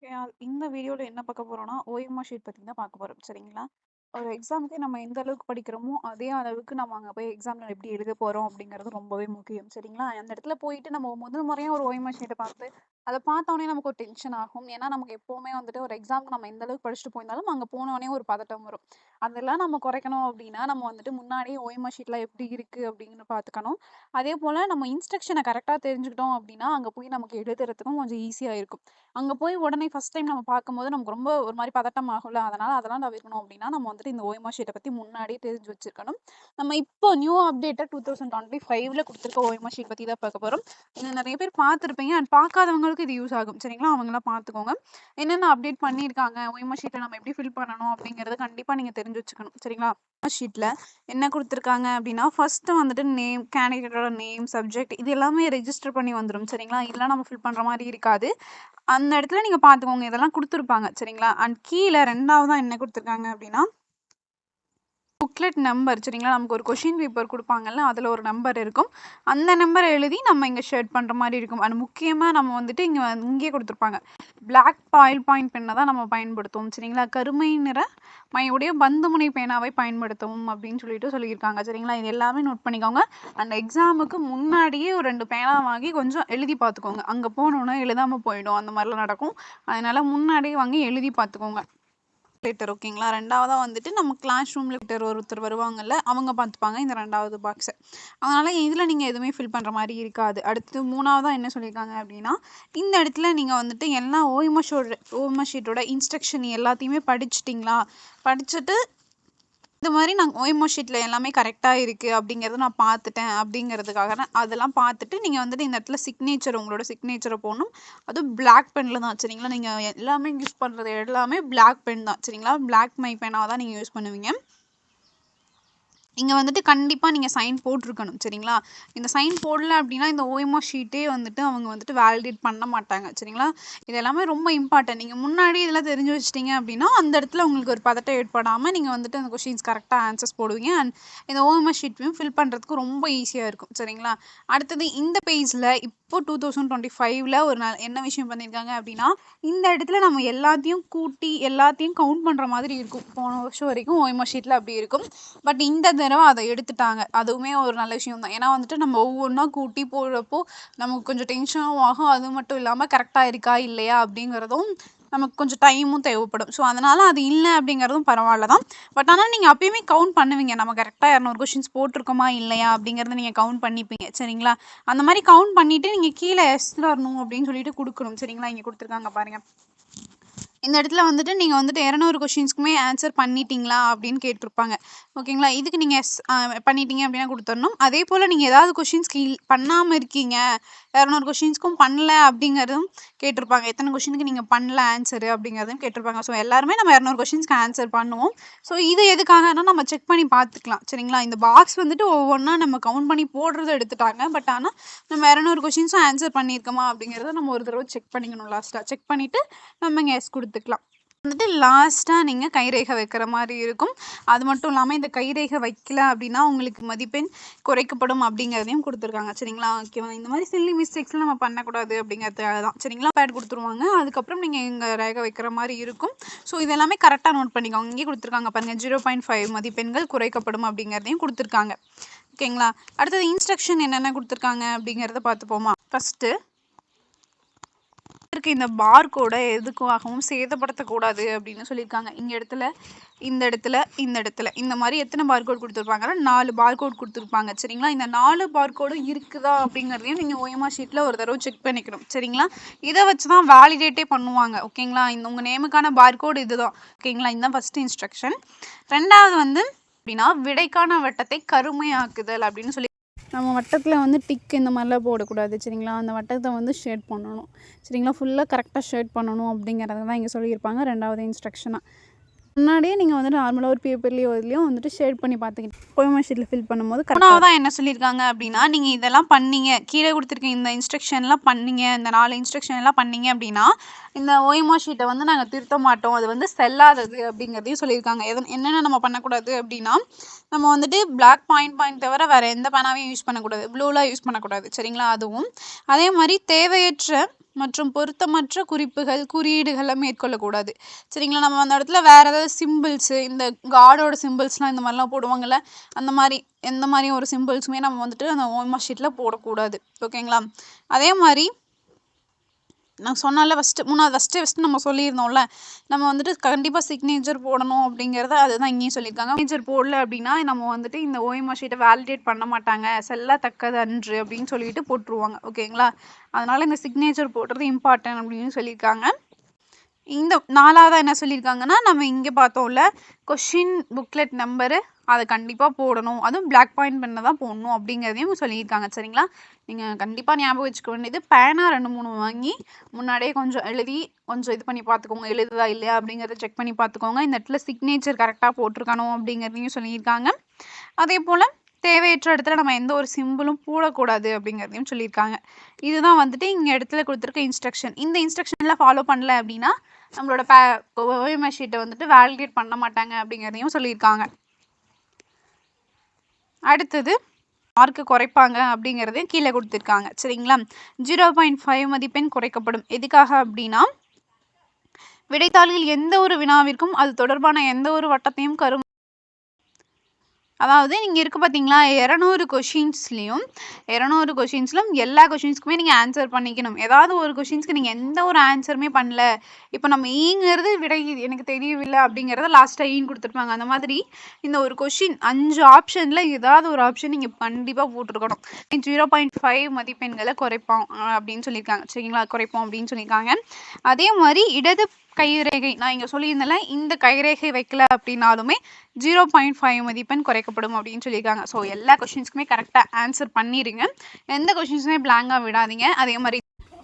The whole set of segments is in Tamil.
இந்த வீடியோல என்ன பார்க்க போறோம்னா, ஓஎம்ஆர் ஷீட் பத்தி தான் பார்க்க போறோம். சரிங்களா? ஒரு எக்ஸாமுக்கு நம்ம எந்த அளவுக்கு படிக்கிறோமோ, அதே அளவுக்கு நம்ம அங்க போய் எக்ஸாம்ல எப்படி எழுத போறோம் அப்படிங்கிறது ரொம்பவே முக்கியம். சரிங்களா? அந்த இடத்துல போயிட்டு நம்ம முதல் முறையா ஒரு ஓஎம்ஆர் ஷீட்ட பார்த்து, அத பார்த்தோனே நமக்கு ஒரு டென்ஷன் ஆகும். ஏன்னா, நமக்கு எப்பவுமே வந்துட்டு ஒரு எக்ஸாம்க்கு நம்ம எந்த அளவுக்கு படிச்சுட்டு போயிருந்தாலும், அங்க போனோனே ஒரு பதட்டம் வரும். அதெல்லாம் நம்ம குறைக்கணும் அப்படின்னா, நம்ம வந்துட்டு முன்னாடியே ஓஎம்ஆர் ஷீட்லாம் எப்படி இருக்கு அப்படின்னு பார்த்துக்கணும். அதேபோல நம்ம இன்ஸ்ட்ரக்ஷன கரெக்ட்டா தெரிஞ்சுக்கிட்டோம் அப்படின்னா, அங்க போய் நமக்கு எழுதுறதுக்கும் கொஞ்சம் ஈஸியா இருக்கும். அங்க போய் உடனே ஃபர்ஸ்ட் டைம் நம்ம பார்க்கும்போது நமக்கு ரொம்ப ஒரு மாரி பதட்டம் ஆகும்ல. அதனால அதெல்லாம் தவிர்க்கணும் அப்டின்னா, நம்ம வந்துட்டு இந்த ஓஎம்ஆர் ஷீட்ட பத்தி முன்னாடியே தெரிஞ்சு வச்சிருக்கணும். நம்ம இப்போ நியூ அப்டேட்டட் 2025ல குடுத்துருக்க ஓஎம்ஆர் ஷீட் பத்தி தான் பார்க்க போறோம். இத நெறைய பேர் பார்த்துருப்பீங்க. அண்ட் பார்க்காதவங்களுக்கு இது யூஸ் ஆகும். சரிங்களா? அவங்கலாம் பார்த்துக்கோங்க. என்னென்ன அப்டேட் பண்ணியிருக்காங்க, ஓஎம்ஆர் ஷீட்ட நம்ம எப்படி ஃபில் பண்ணணும் அப்படிங்கிறத கண்டிப்பா நீங்க தெரிஞ்சு வச்சுக்கணும். சரிங்களா? ஷீட்ல என்ன குடுத்துருக்காங்க அப்டின்னா, ஃபர்ஸ்ட்டு வந்துட்டு நேம், கேண்டிடேட்டோட நேம், சப்ஜெக்ட் இது எல்லாமே ரெஜிஸ்டர் பண்ணி வந்துரும். சரிங்களா? இதெல்லாம் நம்ம ஃபில் பண்ற மாரி இருக்காது. அந்த இடத்துல நீங்க பார்த்துக்கோங்க. இதெல்லாம் குடுத்துருப்பாங்க. சரிங்களா? அண்ட் கீழ 2வதா என்ன குடுத்துருக்காங்க அப்டின்னா, புக்லெட் நம்பர் சரிங்களா? நமக்கு ஒரு கொஸ்டின் பேப்பர் குடுப்பாங்கல்ல, அதுல ஒரு நம்பர் இருக்கும். அந்த நம்பர எழுதி நம்ம இங்க ஷேட் பண்ற மாரி இருக்கும். அண்ட் முக்கியமா நம்ம வந்துட்டு இங்கேயே குடுத்துருப்பாங்க. பிளாக் பாயில் பாயிண்ட் பென்ன தான் நம்ம பயன்படுத்துவோம். சரிங்களா? கருமை நிற மையுடைய பந்துமுனை பேனாவை பயன்படுத்தவும் அப்படின்னு சொல்லியிருக்காங்க. சரிங்களா? இது எல்லாமே நோட் பண்ணிக்கோங்க. அண்ட் எக்ஸாமுக்கு முன்னாடியே ஒரு 2 பேனா வாங்கி கொஞ்சம் எழுதி பார்த்துக்கோங்க. அங்க போனோனே எழுதாம போயிடும். அந்த மாரிலாம் நடக்கும். அதனால முன்னாடியே வாங்கி எழுதி பார்த்துக்கோங்க. லெட்டர் ஓகேங்களா? 2வதா வந்துட்டு நம்ம கிளாஸ் ரூம் லெட்டர் ஒருத்தர் வருவாங்கல்ல, அவங்க பார்த்துப்பாங்க இந்த 2வது பாக்ஸ. அதனால இதுல நீங்க எதுவுமே ஃபில் பண்ற மாரி இருக்காது. அடுத்து 3வதா என்ன சொல்லியிருக்காங்க அப்டின்னா, இந்த இடத்துல நீங்க வந்துட்டு எல்லா ஓஎம்ஆர் ஷீட்டோட இன்ஸ்ட்ரக்ஷன் எல்லாத்தையுமே படிச்சுட்டீங்களா? படிச்சுட்டு இந்த மாரி நான் ஓஎம்ஆர் ஷீட்ல எல்லாமே கரெக்ட்டா இருக்கு அப்படிங்கிறத நான் பார்த்துட்டேன் அப்படிங்கிறதுக்காக தான் அதெல்லாம் பார்த்துட்டு நீங்க வந்துட்டு இந்த இடத்துல உங்களோட சிக்னேச்சர போடணும். அதுவும் பிளாக் பென்ல தான் சரிங்களா? நீங்க எல்லாமே யூஸ் பண்றது எல்லாமே பிளாக் பென் தான் சரிங்களா? பிளாக் மை பென்னா தான் நீங்க யூஸ் பண்ணுவீங்க. இங்க வந்துட்டு கண்டிப்பா நீங்க சைன் போட்டுருக்கணும். சரிங்களா? இந்த சைன் போடல அப்டின்னா, இந்த ஓஎம்ஆர் ஷீட்டே வந்துட்டு அவங்க வந்துட்டு வேலிடேட் பண்ண மாட்டாங்க. சரிங்களா? இது எல்லாமே ரொம்ப இம்பார்ட்டன்ட். நீங்க முன்னாடியே இதெல்லாம் தெரிஞ்சு வச்சுட்டீங்க அப்டின்னா, அந்த இடத்துல உங்களுக்கு ஒரு பதட்டம் ஏற்படாம நீங்க வந்துட்டு அந்த கொஸ்டின்ஸ் கரெக்ட்டா ஆன்சர்ஸ் போடுவீங்க. அண்ட் இந்த ஓஎம்ஆர் ஷீட்டையும் ஃபில் பண்றதுக்கு ரொம்ப ஈஸியா இருக்கும். சரிங்களா? அடுத்தது இந்த பேஜ்ல இப்போ 2025ல ஒரு என்ன விஷயம் பண்ணியிருக்காங்க அப்டின்னா, இந்த இடத்துல நம்ம எல்லாத்தையும் கூட்டி, எல்லாத்தையும் கவுண்ட் பண்ற மாதிரி இருக்கும். போன வருஷம் வரைக்கும் ஓஎம்ஆர் ஷீட்ல அப்டி இருக்கும். பட் இந்த தடவ அத எடுத்துட்டாங்க. அதுவுமே ஒரு நல்ல விஷயம் தான். ஏன்னா வந்துட்டு நம்ம ஒவ்வொன்னா கூட்டி போடுறப்போ, நமக்கு கொஞ்சம் டென்ஷனும் ஆகும். அது மட்டும் இல்லாம கரெக்ட்டா இருக்கா, இல்லையா அப்படிங்கிறதும் நமக்கு கொஞ்சம் டைமும் தேவைப்படும். ஸோ அதனால அது இல்ல அப்படிங்கிறதும் பரவால்ல தான். பட் ஆனா நீங்க அப்பயுமே கவுண்ட் பண்ணுவீங்க. நம்ம கரெக்ட்டா 200 கொஸ்டின்ஸ் போட்டிருக்கோமா, இல்லையா அப்படிங்கிறத நீங்க கவுண்ட் பண்ணிப்பீங்க. சரிங்களா? அந்த மாரி கவுண்ட் பண்ணிட்டு நீங்க கீழ எஸ் லர்னும் அப்படின்னு சொல்லிட்டு குடுக்கணும். சரிங்களா? இங்க குடுத்துருக்காங்க பாருங்க. இந்த இடத்துல வந்துட்டு நீங்க வந்துட்டு 200 கொஸ்டின்ஸ்க்குமே ஆன்சர் பண்ணிட்டீங்களா அப்படின்னு கேட்டிருப்பாங்க. ஓகேங்களா? இதுக்கு நீங்க எஸ் பண்ணிட்டீங்க அப்படின்னா குடுத்துறணும். அதேபோல நீங்க ஏதாவது கொஸ்டின்ஸ் பண்ணாம இருக்கீங்க, 200 கொஸ்டின்ஸ்க்கும் பண்ணல அப்படிங்கிறதும் கேட்டிருப்பாங்க. எத்தனை கொஸ்டினுக்கு நீங்க பண்ணல ஆன்சரு அப்படிங்கிறதையும் கேட்டிருப்பாங்க. ஸோ எல்லாருமே நம்ம 200 கொஸ்டின்ஸ்க்கு ஆன்சர் பண்ணுவோம். ஸோ இது எதுக்காகன்னா நம்ம செக் பண்ணி பார்த்துக்கலாம். சரிங்களா? இந்த பாக்ஸ் வந்துட்டு ஒவ்வொன்னா நம்ம கவுண்ட் பண்ணி போடுறத எடுத்துட்டாங்க. பட் ஆனா நம்ம 200 கொஸ்டின்ஸும் ஆன்சர் பண்ணியிருக்கோமா அப்படிங்கிறத நம்ம ஒரு தடவ செக் பண்ணிக்கணும் லாஸ்ட்டா. செக் பண்ணிட்டு நம்ம இங்க எஸ் குடுத்துக்கலாம். வந்துட்டு லாஸ்ட்டா நீங்க கைரேகை வைக்கிற மாரி இருக்கும். அது மட்டும் இல்லாம இந்த கைரேகை வைக்கல அப்படின்னா, உங்களுக்கு மதிப்பெண் குறைக்கப்படும் அப்படிங்கிறதையும் குடுத்துருக்காங்க. சரிங்களா? ஓகேவா? இந்த மாரி சில்லி மிஸ்டேக்ஸ்லாம் நம்ம பண்ணக்கூடாது அப்படிங்கிறதுக்காக தான். சரிங்களா? பேட் குடுத்துருவாங்க. அதுக்கப்புறம் நீங்க இங்க ரேகை வைக்கிற மாரி இருக்கும். ஸோ இது எல்லாமே கரெக்ட்டா நோட் பண்ணிக்கோங்க. இங்கேயே குடுத்துருக்காங்க பாருங்க. 0.5 மதிப்பெண்கள் குறைக்கப்படும் அப்படிங்கிறதையும் குடுத்துருக்காங்க. ஓகேங்களா? அடுத்தது இன்ஸ்ட்ரக்ஷன் என்னென்ன குடுத்துருக்காங்க அப்படிங்கிறத பார்த்துப்போமா? ஃபர்ஸ்ட்டு இந்த பார்கோட எதுக்காகவும் சேதப்படுத்தக்கூடாது அப்படின்னு சொல்லியிருக்காங்க. இந்த இடத்துல இந்த மாதிரி எத்தனை பார்கோட் கொடுத்துருப்பாங்கன்னா 4 பார்கோட் கொடுத்துருப்பாங்க. சரிங்களா? இந்த 4 பார்கோடும் இருக்குதா அப்படிங்கிறதையும் நீங்கள் ஓஎம்ஆர் ஷீட்டில் ஒரு தடவை செக் பண்ணிக்கணும். சரிங்களா? இதை வச்சு தான் வேலிடேட்டே பண்ணுவாங்க. ஓகேங்களா? உங்கள் நேமுக்கான பார்கோடு இதுதான். ஓகேங்களா? இதுதான் ஃபர்ஸ்ட் இன்ஸ்ட்ரக்ஷன். 2வது வந்து அப்படின்னா விடைக்கான வட்டத்தை கருமையாக்குதல் அப்படின்னு சொல்லி நம்ம வட்டத்தில் வந்து டிக் இந்த மாதிரிலாம் போடக்கூடாது. சரிங்களா? அந்த வட்டத்தை வந்து ஷேட் பண்ணணும். சரிங்களா? ஃபுல்லாக கரெக்டாக ஷேட் பண்ணணும் அப்படிங்கிறத தான் இங்கே சொல்லியிருப்பாங்க 2வது இன்ஸ்ட்ரக்ஷனாக. முன்னாடியே நீங்கள் வந்துட்டு நார்மலாக ஒரு பேப்பர்லேயோ இதுலேயும் வந்துட்டு ஷேட் பண்ணி பார்த்துக்கிட்டு ஓஎம்ஆர் ஷீட்டில் ஃபில் பண்ணும்போது 3வதா என்ன சொல்லியிருக்காங்க அப்படின்னா, நீங்கள் இதெல்லாம் பண்ணீங்க, கீழே கொடுத்துருக்க இந்த இன்ஸ்ட்ரக்ஷன்லாம் பண்ணீங்க, இந்த 4 இன்ஸ்ட்ரக்ஷன் எல்லாம் பண்ணீங்க அப்படின்னா, இந்த ஓஎம்ஆர் ஷீட்டை வந்து நாங்கள் திருத்த மாட்டோம், அது வந்து செல்லாதது அப்படிங்கிறதையும் சொல்லியிருக்காங்க. என்னென்ன நம்ம பண்ணக்கூடாது அப்படின்னா, நம்ம வந்துட்டு பிளாக் பாயிண்ட் தவிர வேறு எந்த பேனாவையும் யூஸ் பண்ணக்கூடாது, ப்ளூலாம் யூஸ் பண்ணக்கூடாது. சரிங்களா? அதுவும் அதே மாதிரி தேவையற்ற மற்றும் பொருத்தமற்ற குறிப்புகள் குறியீடுகளை மேற்கொள்ளக்கூடாது. சரிங்களா? நம்ம அந்த இடத்துல வேற ஏதாவது சிம்பிள்ஸு, இந்த காடோட சிம்பிள்ஸ்லாம் இந்த மாதிரிலாம் போடுவாங்கல்ல, அந்த மாதிரி எந்த மாதிரி ஒரு சிம்பிள்ஸுமே நம்ம வந்துட்டு அந்த ஓஎம்ஆர் ஷீட்டில் போடக்கூடாது. ஓகேங்களா? அதே மாதிரி நான் சொன்னால ஃபஸ்ட்டு நம்ம சொல்லியிருந்தோம்ல, நம்ம வந்துட்டு கண்டிப்பாக சிக்னேச்சர் போடணும் அப்படிங்கிறத அதுதான் இங்கேயும் சொல்லியிருக்காங்க. சிக்னேச்சர் போடல அப்படின்னா நம்ம வந்துட்டு இந்த ஓஎம்ஆர் ஷீட்டை வேலிடேட் பண்ண மாட்டாங்க, செல்லத்தக்கது அன்று அப்படின்னு சொல்லிட்டு போட்டுருவாங்க. ஓகேங்களா? அதனால இந்த சிக்னேச்சர் போடுறது இம்பார்ட்டன்ட் அப்படின்னு சொல்லியிருக்காங்க. இந்த 4வது என்ன சொல்லியிருக்காங்கன்னா, நம்ம இங்கே பார்த்தோம்ல கொஷின் புக்லெட் நம்பரு அதை கண்டிப்பாக போடணும், அதுவும் பிளாக் பாயிண்ட் பண்ண தான் போடணும் அப்படிங்கிறதையும் சொல்லியிருக்காங்க. சரிங்களா? நீங்கள் கண்டிப்பாக ஞாபகம் வச்சுக்க வேண்டியது, பேனா 2-3 வாங்கி முன்னாடியே கொஞ்சம் எழுதி கொஞ்சம் இது பண்ணி பார்த்துக்கோங்க, எழுதுதா இல்லையா அப்படிங்கிறத செக் பண்ணி பார்த்துக்கோங்க. இந்த இடத்துல சிக்னேச்சர் கரெக்டாக போட்டிருக்கணும் அப்படிங்கிறதையும் சொல்லியிருக்காங்க. அதே போல் தேவையற்ற இடத்துல நம்ம எந்த ஒரு சிம்பிளும் போடக்கூடாது அப்படிங்கிறதையும் சொல்லியிருக்காங்க. இதுதான் வந்துட்டு இங்கே இடத்துல கொடுத்துருக்க இன்ஸ்ட்ரக்ஷன். இந்த இன்ஸ்ட்ரக்ஷன்லாம் ஃபாலோ பண்ணல அப்படின்னா நம்மளோட ஓஎம்ஆர் ஷீட்டை வந்துட்டு வேலிடேட் பண்ண மாட்டாங்க அப்படிங்கிறதையும் சொல்லியிருக்காங்க. அடுத்தது மார்க்கு குறைப்பாங்க அப்படிங்கிறதையும் கீழே கொடுத்துருக்காங்க. சரிங்களா? 0.5 மதிப்பெண் குறைக்கப்படும். எதுக்காக அப்படின்னா, விடைத்தாளில் எந்த ஒரு வினாவிற்கும் அது தொடர்பான எந்த ஒரு வட்டத்தையும் அதாவது நீங்கள் இருக்குது பார்த்தீங்களா, 200 கொஷின்ஸ்லையும் எல்லா கொஷின்ஸ்க்குமே நீங்கள் ஆன்சர் பண்ணிக்கணும். ஏதாவது ஒரு கொஷின்ஸ்க்கு நீங்கள் எந்த ஒரு ஆன்சருமே பண்ணல, இப்போ நம்ம ஈங்கிறது விடை எனக்கு தெரியவில்லை அப்படிங்கிறத லாஸ்ட்டாக ஈன்னு கொடுத்துருப்பாங்க. அந்த மாதிரி இந்த ஒரு கொஷின் 5 ஆப்ஷனில் ஏதாவது ஒரு ஆப்ஷன் நீங்கள் கண்டிப்பாக போட்டிருக்கணும். 0.5 மதிப்பெண்களை குறைப்போம் அப்படின்னு சொல்லியிருக்காங்க. சரிங்களா? குறைப்போம் அப்படின்னு சொல்லியிருக்காங்க. அதே மாதிரி இடது கைரேகை, நான் இங்கே சொல்லியிருந்தேன்ல, இந்த கைரேகை வைக்கல அப்படின்னாலுமே 0.5 மதிப்பெண் குறைக்கப்படும் அப்படின்னு சொல்லியிருக்காங்க. ஸோ எல்லா கொஷின்ஸ்க்குமே கரெக்டாக ஆன்சர் பண்ணிடுங்க, எந்த கொஷின்ஸுமே பிளாங்காக விடாதீங்க. அதே மாதிரி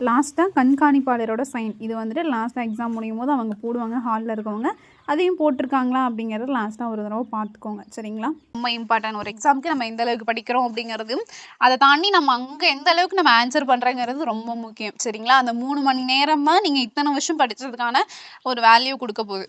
லாஸ்ட்டாக கண்காணிப்பாளரோட சைன், இது வந்துட்டு லாஸ்ட்டாக எக்ஸாம் முடியும் போது அவங்க போடுவாங்க, ஹாலில் இருக்கவங்க அதையும் போட்டிருக்காங்களா அப்படிங்கிறத லாஸ்ட்டாக ஒரு தடவை பார்த்துக்கோங்க. சரிங்களா? ரொம்ப இம்பார்ட்டன்ட். ஒரு எக்ஸாமுக்கு நம்ம எந்த அளவுக்கு படிக்கிறோம் அப்படிங்கிறது, அதை தாண்டி நம்ம அங்கே எந்த அளவுக்கு நம்ம ஆன்சர் பண்ணுறங்கிறது ரொம்ப முக்கியம். சரிங்களா? அந்த 3 மணி நேரம் தான் நீங்கள் இத்தனை வருஷம் படித்ததுக்கான ஒரு வேல்யூ கொடுக்க போகுது.